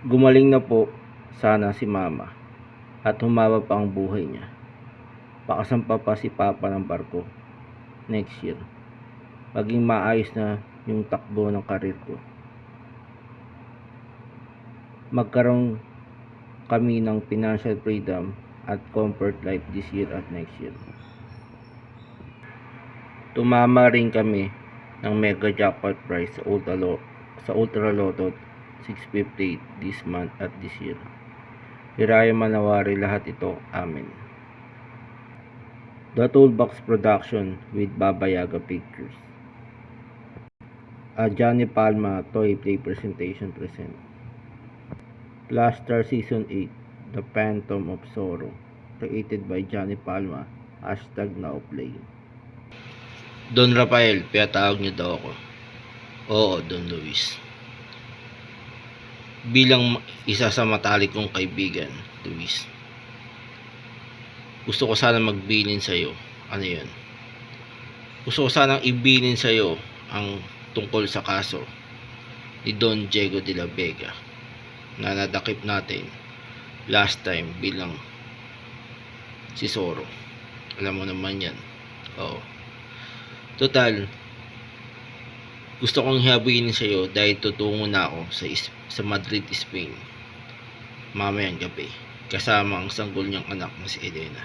Gumaling na po sana si mama at humaba pa ang buhay niya. Pakasampa pa si papa ng barko next year. Maging maayos na yung takbo ng karir ko. Magkaroon kami ng financial freedom at comfort life this year at next year. Tumama rin kami ng mega jackpot prize sa Ultra Lotto 650 this month at this year. Hiraya manawari lahat ito, amen. The Toolbox Production with Baba Yaga Pictures. A Johnny Palma Toy Play Presentation present. Plus Star Season 8, The Phantom of Sorrow, created by Johnny Palma, #NowPlay. Don Rafael, pinatawag niyo daw ako. Oo, Don Luis. Bilang isa sa matalik kong kaibigan, Luis, gusto ko sana magbilin sa'yo. Ano yun? Gusto ko sanang ibilin sa'yo ang tungkol sa kaso ni Don Diego de la Vega na nadakip natin last time bilang si Zorro. Alam mo naman yan. Oo. Total, gusto kong hihabulin sa'yo dahil tutungo na ako sa Madrid, Spain mamayang gabi kasama ang sanggol niyang anak na si Elena.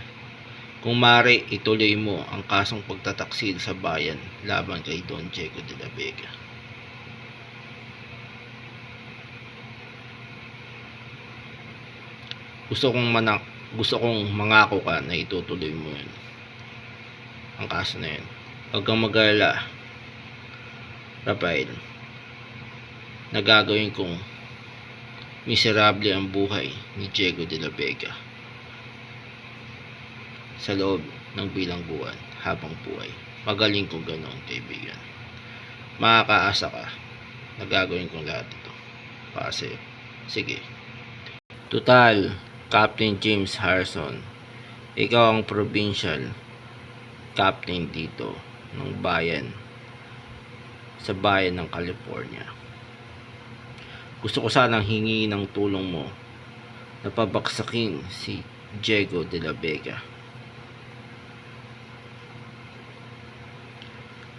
Kung maaari, ituloy mo ang kasong pagtataksil sa bayan laban kay Don Diego de la Vega. Gusto kong mangako ka na itutuloy mo yun, ang kaso na yun. Huwag kang mag-alala, Rafael. Nagagawin kong miserable ang buhay ni Diego de la Vega sa loob ng bilangguan habang buhay. Magaling kong ganoon, kaibigan. Makakaasa ka. Nagagawin kong lahat ito para sa'yo. Sige. Total, Captain James Harrison, ikaw ang provincial captain dito ng bayan, sa bayan ng California. Gusto ko sanang hingi ng tulong mo na pabaksakin si Diego de la Vega.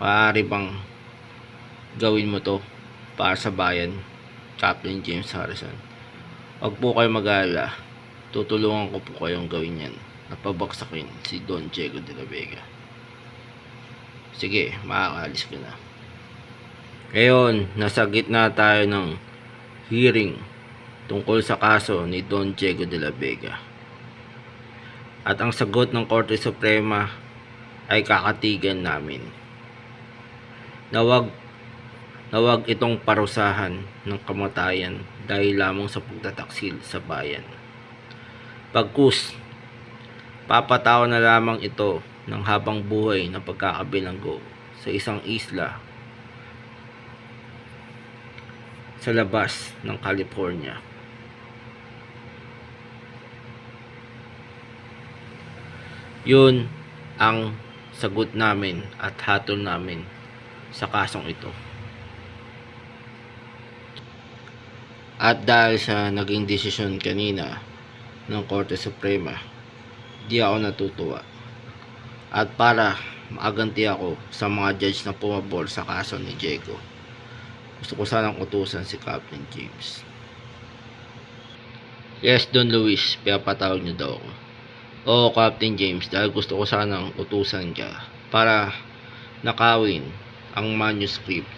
Maaari bang gawin mo to para sa bayan, Captain James Harrison? Huwag po kayo mag-alala, tutulungan ko po kayong gawin yan na pabaksakin si Don Diego de la Vega. Sige, makakaalis ka na. Ngayon, nasa gitna tayo ng hearing tungkol sa kaso ni Don Diego de la Vega. At ang sagot ng Korte Suprema ay kakatigan namin na wag itong parusahan ng kamatayan dahil lamang sa pagtataksil sa bayan. Pagkus, papatawan na lamang ito ng habang buhay na pagkakabilanggo sa isang isla sa labas ng California. Yun ang sagot namin at hatol namin sa kasong ito. At dahil sa naging desisyon kanina ng Korte Suprema, di ako natutuwa. At para maaganti ako sa mga judge na pumabor sa kaso ni Diego, gusto ko sanang utusan si Captain James. Yes, Don Luis, pinapatawag niyo daw ako. Oo, Captain James, dahil gusto ko sanang utusan ka para nakawin ang manuscript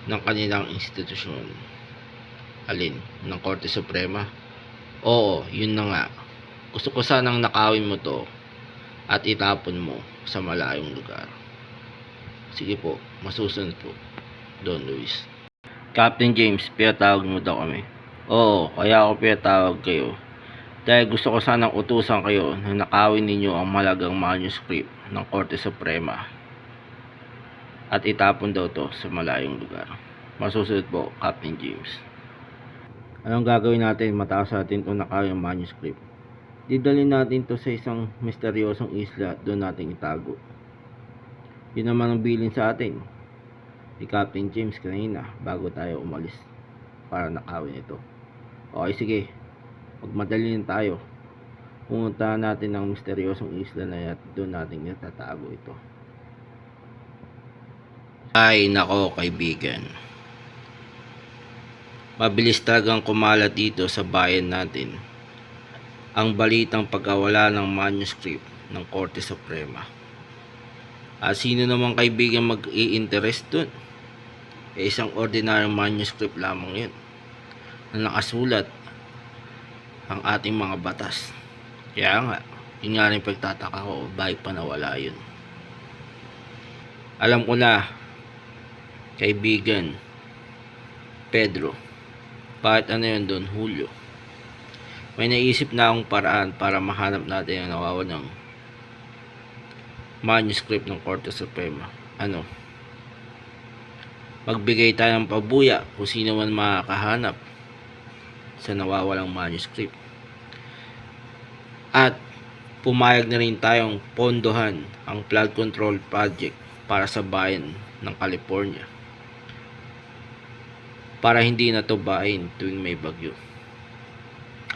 ng kanilang institusyon. Alin? Ng Korte Suprema? Oo, yun na nga. Gusto ko sanang nakawin mo to at itapon mo sa malayong lugar. Sige po, masusunod po, Don Luis. Captain James, pinatawag mo daw kami. Oo, kaya ako pinatawag kayo dahil gusto ko sanang utusan kayo na nakawin ninyo ang malagang manuscript ng Korte Suprema at itapon daw to sa malayong lugar. Masusunod po, Captain James. Anong gagawin natin matapos natin itong nakawin ang manuscript? Didalhin natin to sa isang misteryosong isla, doon natin itago. Yun naman ang bilin sa atin ni Captain James kanina bago tayo umalis para nakawin ito. Okay, sige. Magmadali na tayo. Pumunta natin ng misteryosong isla na yan at doon natin itatago ito. Ay, nako kaibigan. Mabilis talagang kumalat dito sa bayan natin ang balitang pagkawala ng manuscript ng Korte Suprema. Sino naman kaibigan mag-i-interest dun? Isang ordinaryong manuscript lamang yun na nakasulat ang ating mga batas. Kaya nga, yun nga rin pagtataka ko, bakit pa nawala yun. Alam ko na, kaibigan Pedro, bakit ano yun doon, Julio? May naisip na akong paraan para mahanap natin ang nawawalang manuscript ng Korte Suprema. Ano? Magbigay tayo ng pabuya kung sino man makakahanap sa nawawalang manuscript. At pumayag na rin tayong pondohan ang flood control project para sa bayan ng California, para hindi na to bahin tuwing may bagyo.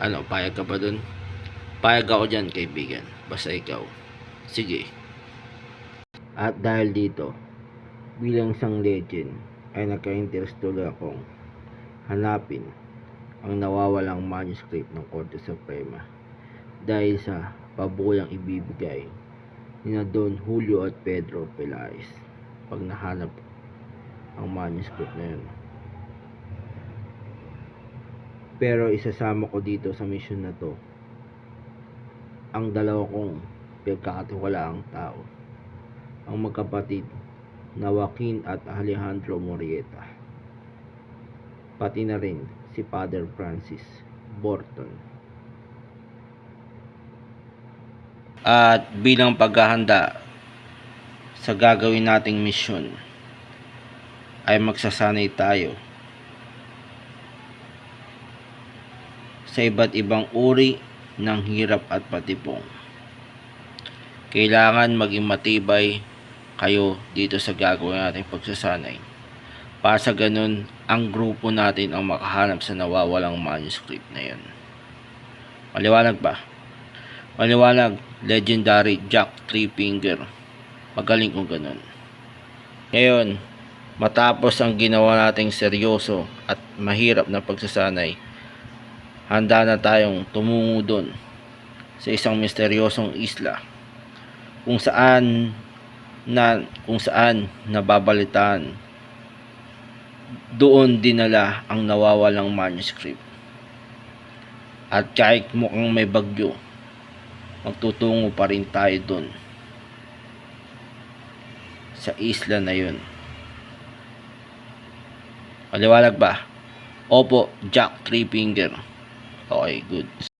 Ano, payag ka ba dun? Payag ako dyan, kaibigan. Basta ikaw. Sige. At dahil dito, bilang isang legend, ay nagka-interest tuloy akong hanapin ang nawawalang manuscript ng Korte Suprema dahil sa pabuyang ibibigay ni na Don Julio at Pedro Pelaez pag nahanap ang manuscript na yun. Pero isasama ko dito sa mission na to ang dalawa kong pagkakatiwalaang tao, ang magkapatid na Joaquin at Alejandro Murrieta, pati na rin si Father Francis Borton. At bilang paghahanda sa gagawin nating misyon ay magsasanay tayo sa iba't ibang uri ng hirap at patibong. Kailangan maging matibay kayo dito sa gagawin nating pagsasanay. Para sa ganun, ang grupo natin ang makahanap sa nawawalang manuscript na yun. Maliwanag ba? Maliwanag, legendary Jack Three Finger. Magaling kung ganun. Ngayon, matapos ang ginawa nating seryoso at mahirap na pagsasanay, handa na tayong tumungo doon sa isang misteryosong isla kung saan nababalitaan doon dinala ang nawawalang manuscript. At kahit mukhang may bagyo, magtutungo pa rin tayo doon sa isla na yun. Maliwanag ba? Opo, Jack Three Finger. Okay, good.